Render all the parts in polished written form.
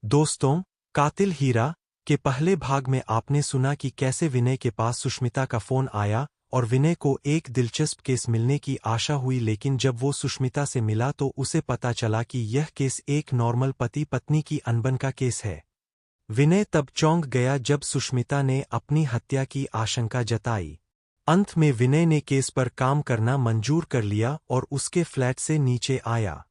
दोस्तों, कातिल हीरा के पहले भाग में आपने सुना कि कैसे विनय के पास सुष्मिता का फोन आया और विनय को एक दिलचस्प केस मिलने की आशा हुई, लेकिन जब वो सुष्मिता से मिला तो उसे पता चला कि यह केस एक नॉर्मल पति पत्नी की अनबन का केस है। विनय तब चौंक गया जब सुष्मिता ने अपनी हत्या की आशंका जताई। अंत में विनय ने केस पर काम करना मंजूर कर लिया और उसके फ्लैट से नीचे आया।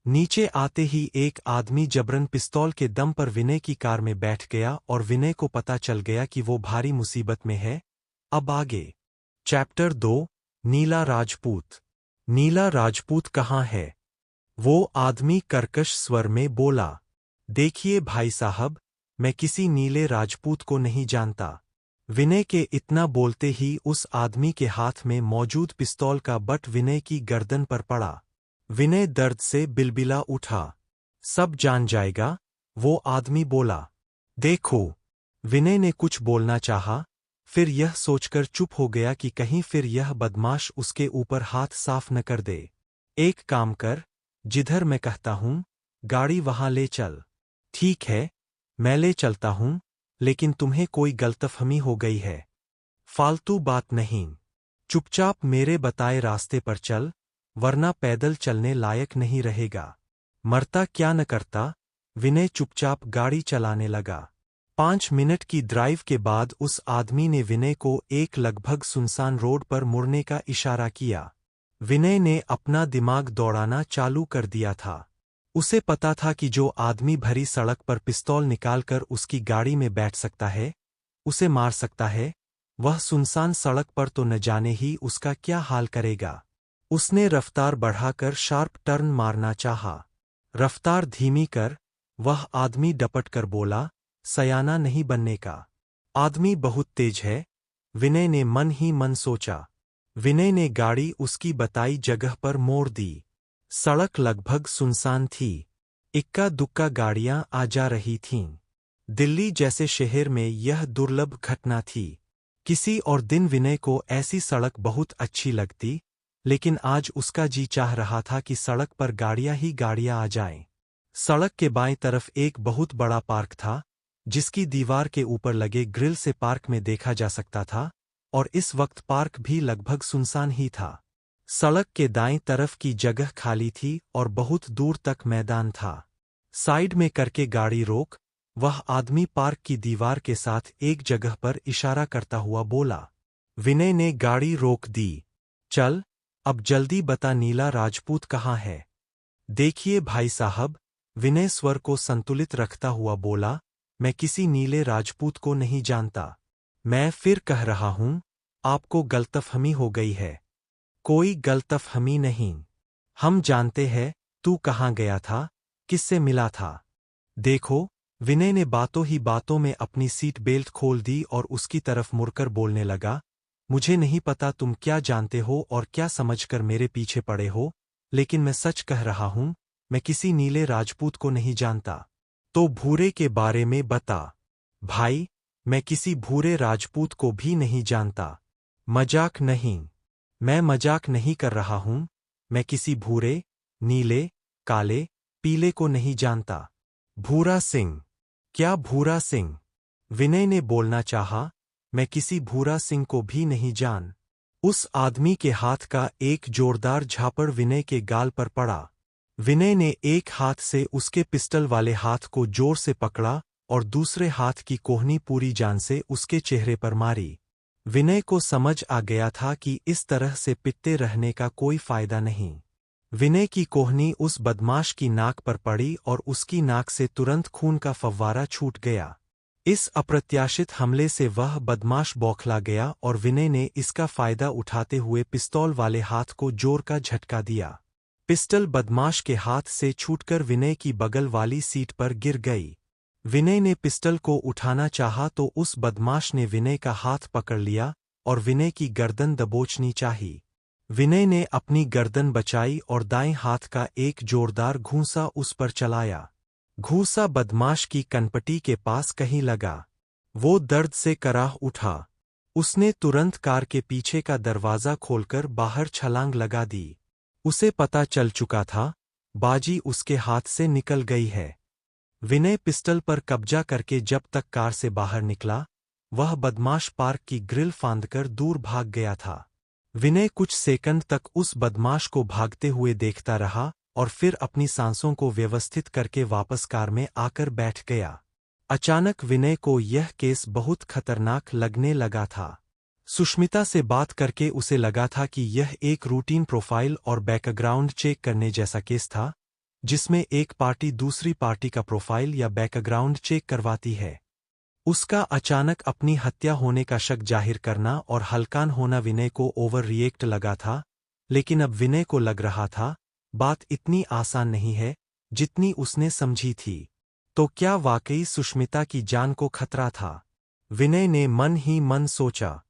नीचे आते ही एक आदमी जबरन पिस्तौल के दम पर विनय की कार में बैठ गया और विनय को पता चल गया कि वो भारी मुसीबत में है। अब आगे। चैप्टर 2। नीला राजपूत। नीला राजपूत कहाँ है? वो आदमी कर्कश स्वर में बोला। देखिए भाई साहब, मैं किसी नीले राजपूत को नहीं जानता। विनय के इतना बोलते ही उस आदमी के हाथ में मौजूद पिस्तौल का बट विनय की गर्दन पर पड़ा। विनय दर्द से बिलबिला उठा। सब जान जाएगा, वो आदमी बोला। देखो, विनय ने कुछ बोलना चाहा, फिर यह सोचकर चुप हो गया कि कहीं फिर यह बदमाश उसके ऊपर हाथ साफ न कर दे। एक काम कर, जिधर मैं कहता हूं, गाड़ी वहां ले चल। ठीक है, मैं ले चलता हूं, लेकिन तुम्हें कोई गलतफहमी हो गई है। फालतू बात नहीं। चुपचाप मेरे बताए रास्ते पर चल, वरना पैदल चलने लायक नहीं रहेगा। मरता क्या न करता। विनय चुपचाप गाड़ी चलाने लगा। 5 मिनट की ड्राइव के बाद उस आदमी ने विनय को एक लगभग सुनसान रोड पर मुड़ने का इशारा किया। विनय ने अपना दिमाग दौड़ाना चालू कर दिया था। उसे पता था कि जो आदमी भरी सड़क पर पिस्तौल निकालकर उसकी गाड़ी में बैठ सकता है, उसे मार सकता है, वह सुनसान सड़क पर तो न जाने ही उसका क्या हाल करेगा। उसने रफ्तार बढ़ाकर शार्प टर्न मारना चाहा। रफ्तार धीमी कर, वह आदमी डपट कर बोला, सयाना नहीं बनने का। आदमी बहुत तेज है, विनय ने मन ही मन सोचा। विनय ने गाड़ी उसकी बताई जगह पर मोड़ दी। सड़क लगभग सुनसान थी। इक्का दुक्का गाड़ियां आ जा रही थीं। दिल्ली जैसे शहर में यह दुर्लभ घटना थी। किसी और दिन विनय को ऐसी सड़क बहुत अच्छी लगती, लेकिन आज उसका जी चाह रहा था कि सड़क पर गाड़ियां ही गाड़ियां आ जाएं। सड़क के बाईं तरफ एक बहुत बड़ा पार्क था, जिसकी दीवार के ऊपर लगे ग्रिल से पार्क में देखा जा सकता था, और इस वक्त पार्क भी लगभग सुनसान ही था। सड़क के दाईं तरफ की जगह खाली थी और बहुत दूर तक मैदान था। साइड में करके गाड़ी रोक, वह आदमी पार्क की दीवार के साथ एक जगह पर इशारा करता हुआ बोला। विनय ने गाड़ी रोक दी। चल, अब जल्दी बता, नीला राजपूत कहाँ है? देखिए भाई साहब, विनय स्वर को संतुलित रखता हुआ बोला, मैं किसी नीले राजपूत को नहीं जानता। मैं फिर कह रहा हूं, आपको गलतफहमी हो गई है। कोई गलतफहमी नहीं। हम जानते हैं, तू कहाँ गया था, किससे मिला था। देखो, विनय ने बातों ही बातों में अपनी सीट बेल्ट खोल दी और उसकी तरफ मुड़कर बोलने लगा। मुझे नहीं पता तुम क्या जानते हो और क्या समझकर मेरे पीछे पड़े हो, लेकिन मैं सच कह रहा हूं, मैं किसी नीले राजपूत को नहीं जानता। तो भूरे के बारे में बता। भाई, मैं किसी भूरे राजपूत को भी नहीं जानता। मजाक नहीं। मैं मजाक नहीं कर रहा हूं, मैं किसी भूरे, नीले, काले, पीले को नहीं जानता। भूरा सिंह। क्या भूरा सिंह? विनय ने बोलना चाहा, मैं किसी भूरा सिंह को भी नहीं जान। उस आदमी के हाथ का एक जोरदार झापड़ विनय के गाल पर पड़ा। विनय ने एक हाथ से उसके पिस्टल वाले हाथ को जोर से पकड़ा और दूसरे हाथ की कोहनी पूरी जान से उसके चेहरे पर मारी। विनय को समझ आ गया था कि इस तरह से पिटते रहने का कोई फायदा नहीं। विनय की कोहनी उस बदमाश की नाक पर पड़ी और उसकी नाक से तुरंत खून का फव्वारा छूट गया। इस अप्रत्याशित हमले से वह बदमाश बौखला गया और विनय ने इसका फायदा उठाते हुए पिस्तौल वाले हाथ को जोर का झटका दिया। पिस्टल बदमाश के हाथ से छूटकर विनय की बगल वाली सीट पर गिर गई। विनय ने पिस्टल को उठाना चाहा तो उस बदमाश ने विनय का हाथ पकड़ लिया और विनय की गर्दन दबोचनी चाही। विनय ने अपनी गर्दन बचाई और दाएं हाथ का एक जोरदार घूंसा उस पर चलाया। घूंसा बदमाश की कनपटी के पास कहीं लगा। वो दर्द से कराह उठा। उसने तुरंत कार के पीछे का दरवाजा खोलकर बाहर छलांग लगा दी। उसे पता चल चुका था, बाजी उसके हाथ से निकल गई है। विनय पिस्टल पर कब्जा करके जब तक कार से बाहर निकला, वह बदमाश पार्क की ग्रिल फांदकर दूर भाग गया था। विनय कुछ सेकंड तक उस बदमाश को भागते हुए देखता रहा और फिर अपनी सांसों को व्यवस्थित करके वापस कार में आकर बैठ गया। अचानक विनय को यह केस बहुत खतरनाक लगने लगा था। सुष्मिता से बात करके उसे लगा था कि यह एक रूटीन प्रोफाइल और बैकग्राउंड चेक करने जैसा केस था, जिसमें एक पार्टी दूसरी पार्टी का प्रोफाइल या बैकग्राउंड चेक करवाती है। उसका अचानक अपनी हत्या होने का शक जाहिर करना और हल्कान होना विनय को ओवर रिएक्ट लगा था, लेकिन अब विनय को लग रहा था, बात इतनी आसान नहीं है जितनी उसने समझी थी। तो क्या वाकई सुष्मिता की जान को खतरा था? विनय ने मन ही मन सोचा।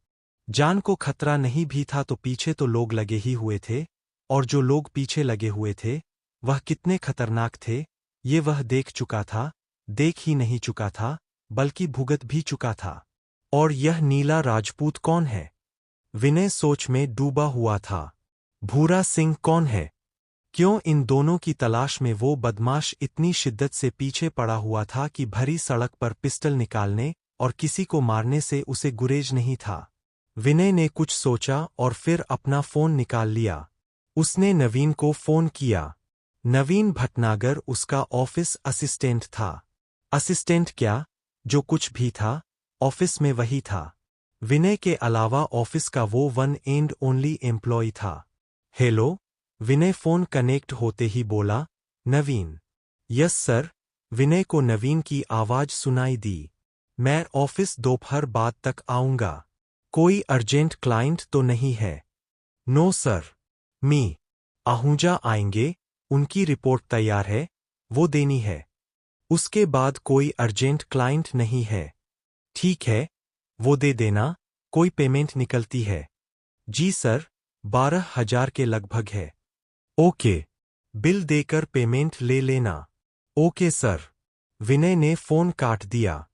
जान को खतरा नहीं भी था तो पीछे तो लोग लगे ही हुए थे, और जो लोग पीछे लगे हुए थे वह कितने खतरनाक थे, ये वह देख चुका था। देख ही नहीं चुका था, बल्कि भुगत भी चुका था। और यह नीला राजपूत कौन है? विनय सोच में डूबा हुआ था। भूरा सिंह कौन है? क्यों इन दोनों की तलाश में वो बदमाश इतनी शिद्दत से पीछे पड़ा हुआ था कि भरी सड़क पर पिस्टल निकालने और किसी को मारने से उसे गुरेज नहीं था? विनय ने कुछ सोचा और फिर अपना फोन निकाल लिया। उसने नवीन को फोन किया। नवीन भटनागर उसका ऑफिस असिस्टेंट था। असिस्टेंट क्या, जो कुछ भी था, ऑफिस में वही था। विनय के अलावा ऑफिस का वो वन एंड ओनली एम्प्लॉय था। हेलो, विनय फोन कनेक्ट होते ही बोला, नवीन। Yes sir. विनय को नवीन की आवाज सुनाई दी। मैं ऑफिस दोपहर बाद तक आऊंगा। कोई अर्जेंट क्लाइंट तो नहीं है? No sir. मी आहूजा आएंगे, उनकी रिपोर्ट तैयार है, वो देनी है। उसके बाद कोई अर्जेंट क्लाइंट नहीं है? ठीक है, वो दे देना। कोई पेमेंट निकलती है? जी सर, 12,000 के लगभग है। ओके, बिल देकर पेमेंट ले लेना। Okay sir. विनय ने फोन काट दिया।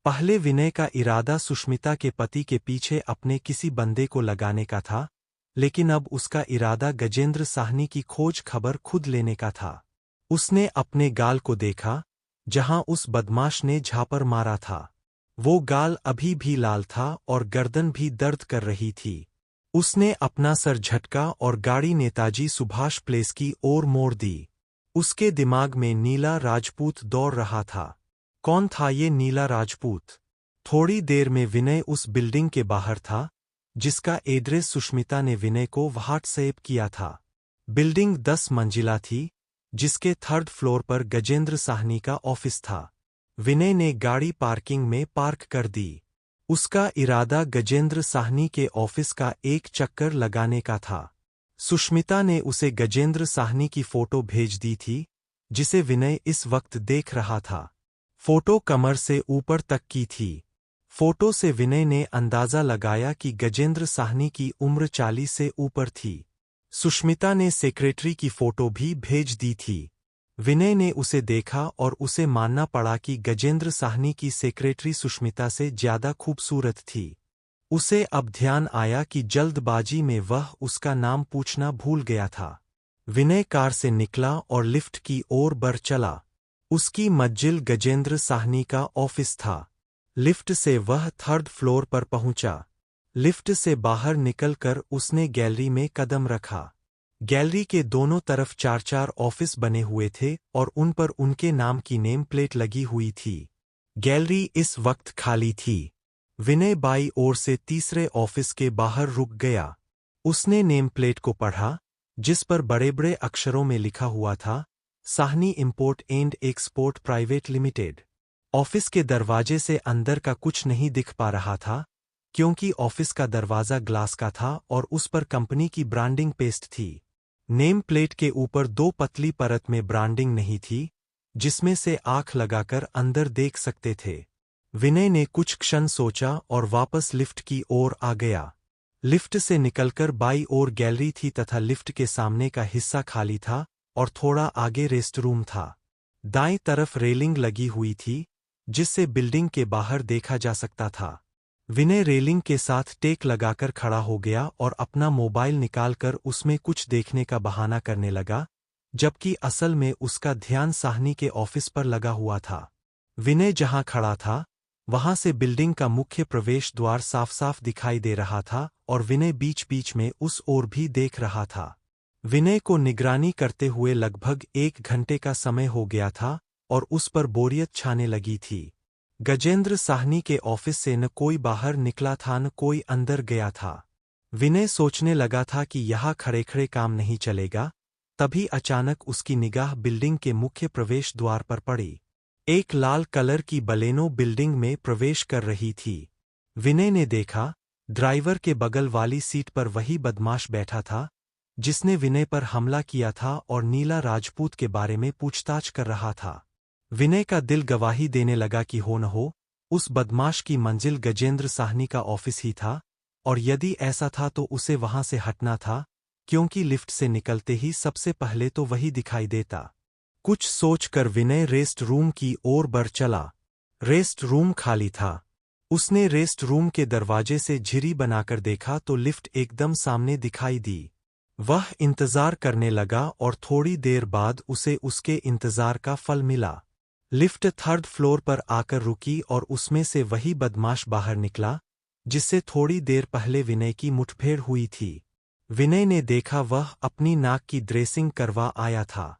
पहले विनय का इरादा सुष्मिता के पति के पीछे अपने किसी बंदे को लगाने का था, लेकिन अब उसका इरादा गजेंद्र साहनी की खोज खबर खुद लेने का था। उसने अपने गाल को देखा, जहां उस बदमाश ने झापर मारा था। वो गाल अभी भी लाल था और गर्दन भी दर्द कर रही थी। उसने अपना सर झटका और गाड़ी नेताजी सुभाष प्लेस की ओर मोड़ दी। उसके दिमाग में नीला राजपूत दौड़ रहा था। कौन था ये नीला राजपूत? थोड़ी देर में विनय उस बिल्डिंग के बाहर था, जिसका एड्रेस सुष्मिता ने विनय को व्हाट्सएप किया था। बिल्डिंग 10 मंजिला थी, जिसके 3rd फ्लोर पर गजेंद्र साहनी का ऑफिस था। विनय ने गाड़ी पार्किंग में पार्क कर दी। उसका इरादा गजेंद्र साहनी के ऑफिस का एक चक्कर लगाने का था। सुष्मिता ने उसे गजेंद्र साहनी की फोटो भेज दी थी, जिसे विनय इस वक्त देख रहा था। फोटो कमर से ऊपर तक की थी। फोटो से विनय ने अंदाजा लगाया कि गजेंद्र साहनी की उम्र 40 से ऊपर थी। सुष्मिता ने सेक्रेटरी की फोटो भी भेज दी थी। विनय ने उसे देखा और उसे मानना पड़ा कि गजेंद्र साहनी की सेक्रेटरी सुष्मिता से ज्यादा खूबसूरत थी। उसे अब ध्यान आया कि जल्दबाजी में वह उसका नाम पूछना भूल गया था। विनय कार से निकला और लिफ्ट की ओर बढ़ चला। उसकी मंजिल गजेंद्र साहनी का ऑफिस था। लिफ्ट से वह 3rd फ्लोर पर पहुंचा। लिफ्ट से बाहर निकलकर उसने गैलरी में कदम रखा। गैलरी के दोनों तरफ 4-4 ऑफिस बने हुए थे और उन पर उनके नाम की नेम प्लेट लगी हुई थी। गैलरी इस वक्त खाली थी। विनय बाई ओर से तीसरे ऑफिस के बाहर रुक गया। उसने नेम प्लेट को पढ़ा, जिस पर बड़े-बड़े अक्षरों में लिखा हुआ था, Sahni import and export private limited. Office के दरवाजे से अंदर का कुछ नहीं दिख पा रहा था, क्योंकि ऑफिस का दरवाजा ग्लास का था और उस पर कंपनी की ब्रांडिंग पेस्ट थी। नेम प्लेट के ऊपर 2 पतली परत में ब्रांडिंग नहीं थी, जिसमें से आंख लगाकर अंदर देख सकते थे। विनय ने कुछ क्षण सोचा और वापस लिफ्ट की ओर आ गया। लिफ्ट से निकलकर बाई ओर गैलरी थी तथा लिफ्ट के सामने का हिस्सा खाली था और थोड़ा आगे रेस्टरूम था। दाईं तरफ रेलिंग लगी हुई थी, जिससे बिल्डिंग के बाहर देखा जा सकता था। विनय रेलिंग के साथ टेक लगाकर खड़ा हो गया और अपना मोबाइल निकालकर उसमें कुछ देखने का बहाना करने लगा, जबकि असल में उसका ध्यान साहनी के ऑफिस पर लगा हुआ था। विनय जहां खड़ा था, वहां से बिल्डिंग का मुख्य प्रवेश द्वार साफ साफ दिखाई दे रहा था और विनय बीच बीच में उस ओर भी देख रहा था। विनय को निगरानी करते हुए लगभग 1 घंटे का समय हो गया था और उस पर बोरियत छाने लगी थी। गजेंद्र साहनी के ऑफिस से न कोई बाहर निकला था न कोई अंदर गया था। विनय सोचने लगा था कि यहाँ खड़े खड़े काम नहीं चलेगा, तभी अचानक उसकी निगाह बिल्डिंग के मुख्य प्रवेश द्वार पर पड़ी। एक लाल कलर की बलेनो बिल्डिंग में प्रवेश कर रही थी। विनय ने देखा, ड्राइवर के बगल वाली सीट पर वही बदमाश बैठा था जिसने विनय पर हमला किया था और नीला राजपूत के बारे में पूछताछ कर रहा था। विनय का दिल गवाही देने लगा कि हो न हो, उस बदमाश की मंजिल गजेंद्र साहनी का ऑफिस ही था, और यदि ऐसा था तो उसे वहां से हटना था, क्योंकि लिफ्ट से निकलते ही सबसे पहले तो वही दिखाई देता। कुछ सोचकर विनय रेस्ट रूम की ओर बढ़ चला। रेस्ट रूम खाली था। उसने रेस्ट रूम के दरवाजे से झिरी बनाकर देखा तो लिफ्ट एकदम सामने दिखाई दी। वह इंतजार करने लगा और थोड़ी देर बाद उसे उसके इंतजार का फल मिला। लिफ्ट 3rd फ्लोर पर आकर रुकी और उसमें से वही बदमाश बाहर निकला जिससे थोड़ी देर पहले विनय की मुठभेड़ हुई थी। विनय ने देखा वह अपनी नाक की ड्रेसिंग करवा आया था।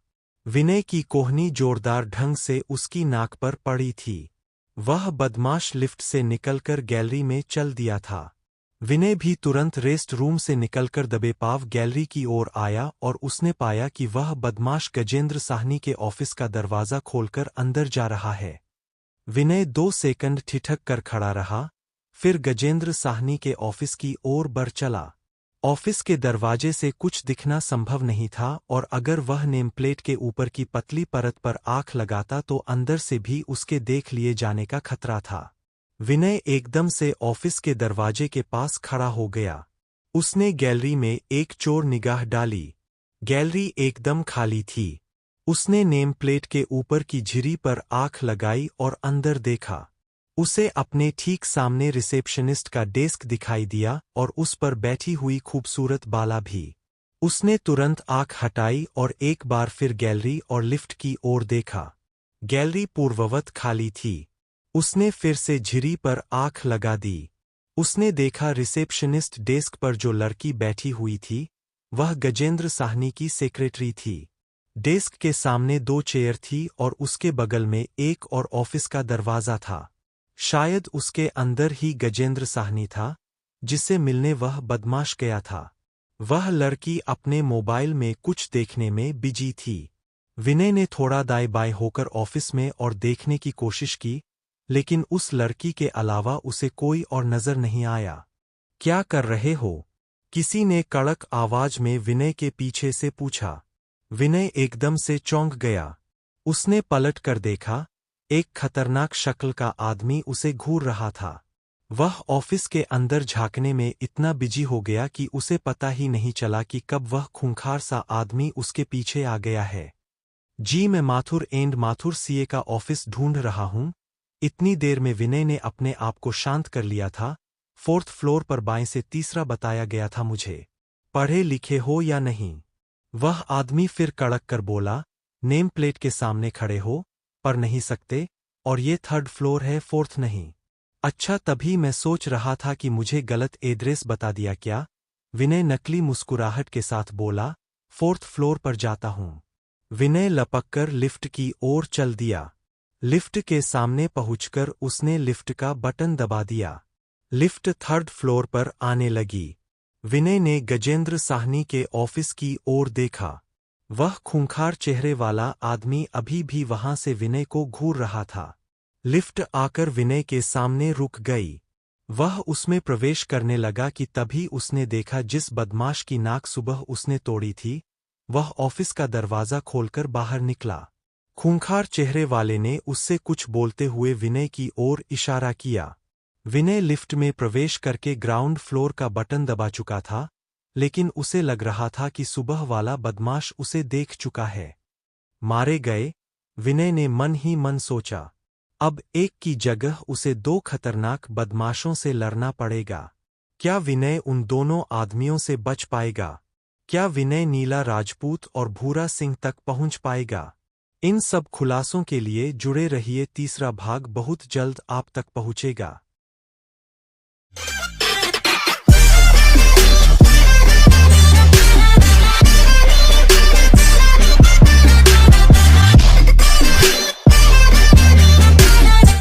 विनय की कोहनी जोरदार ढंग से उसकी नाक पर पड़ी थी। वह बदमाश लिफ्ट से निकलकर गैलरी में चल दिया था। विनय भी तुरंत रेस्ट रूम से निकलकर दबे पाव गैलरी की ओर आया और उसने पाया कि वह बदमाश गजेंद्र साहनी के ऑफिस का दरवाजा खोलकर अंदर जा रहा है। विनय 2 सेकंड ठिठक कर खड़ा रहा, फिर गजेंद्र साहनी के ऑफिस की ओर बढ़ चला। ऑफिस के दरवाजे से कुछ दिखना संभव नहीं था और अगर वह नेम प्लेट के ऊपर की पतली परत पर आंख लगाता तो अंदर से भी उसके देख लिए जाने का खतरा था। विनय एकदम से ऑफिस के दरवाजे के पास खड़ा हो गया। उसने गैलरी में एक चोर निगाह डाली। गैलरी एकदम खाली थी। उसने नेम प्लेट के ऊपर की झिरी पर आंख लगाई और अंदर देखा। उसे अपने ठीक सामने रिसेप्शनिस्ट का डेस्क दिखाई दिया और उस पर बैठी हुई खूबसूरत बाला भी। उसने तुरंत आंख हटाई और एक बार फिर गैलरी और लिफ्ट की ओर देखा। गैलरी पूर्ववत खाली थी। उसने फिर से झिरी पर आंख लगा दी। उसने देखा रिसेप्शनिस्ट डेस्क पर जो लड़की बैठी हुई थी, वह गजेंद्र साहनी की सेक्रेटरी थी। डेस्क के सामने 2 चेयर थी और उसके बगल में एक और ऑफिस का दरवाजा था। शायद उसके अंदर ही गजेंद्र साहनी था, जिससे मिलने वह बदमाश गया था। वह लड़की अपने मोबाइल में कुछ देखने में बिजी थी। विनय ने थोड़ा दाएं बाएं होकर ऑफिस में और देखने की कोशिश की, लेकिन उस लड़की के अलावा उसे कोई और नजर नहीं आया। क्या कर रहे हो? किसी ने कड़क आवाज में विनय के पीछे से पूछा। विनय एकदम से चौंक गया। उसने पलट कर देखा, एक खतरनाक शक्ल का आदमी उसे घूर रहा था। वह ऑफिस के अंदर झांकने में इतना बिजी हो गया कि उसे पता ही नहीं चला कि कब वह खूंखार सा आदमी उसके पीछे आ गया है। जी, मैं माथुर एंड माथुर सीए का ऑफिस ढूंढ रहा हूं। इतनी देर में विनय ने अपने आप को शांत कर लिया था। 4th फ्लोर पर बाएं से 3रा बताया गया था मुझे। पढ़े लिखे हो या नहीं? वह आदमी फिर कड़क कर बोला। नेम प्लेट के सामने खड़े हो, पर नहीं सकते, और ये 3rd फ्लोर है, 4th नहीं। अच्छा, तभी मैं सोच रहा था कि मुझे गलत एड्रेस बता दिया क्या? विनय नकली मुस्कुराहट के साथ बोला। 4th फ्लोर पर जाता हूं। विनय लपककर लिफ्ट की ओर चल दिया। लिफ्ट के सामने पहुंचकर उसने लिफ्ट का बटन दबा दिया। लिफ्ट 3rd फ्लोर पर आने लगी। विनय ने गजेंद्र साहनी के ऑफिस की ओर देखा। वह खूंखार चेहरे वाला आदमी अभी भी वहां से विनय को घूर रहा था। लिफ्ट आकर विनय के सामने रुक गई। वह उसमें प्रवेश करने लगा कि तभी उसने देखा जिस बदमाश की नाक सुबह उसने तोड़ी थी, वह ऑफिस का दरवाजा खोलकर बाहर निकला। खूंखार चेहरे वाले ने उससे कुछ बोलते हुए विनय की ओर इशारा किया। विनय लिफ्ट में प्रवेश करके ग्राउंड फ्लोर का बटन दबा चुका था, लेकिन उसे लग रहा था कि सुबह वाला बदमाश उसे देख चुका है। मारे गए, विनय ने मन ही मन सोचा। अब एक की जगह उसे 2 खतरनाक बदमाशों से लड़ना पड़ेगा। क्या विनय उन दोनों आदमियों से बच पाएगा? क्या विनय नीला राजपूत और भूरा सिंह तक पहुंच पाएगा? इन सब खुलासों के लिए जुड़े रहिए, तीसरा भाग बहुत जल्द आप तक पहुंचेगा।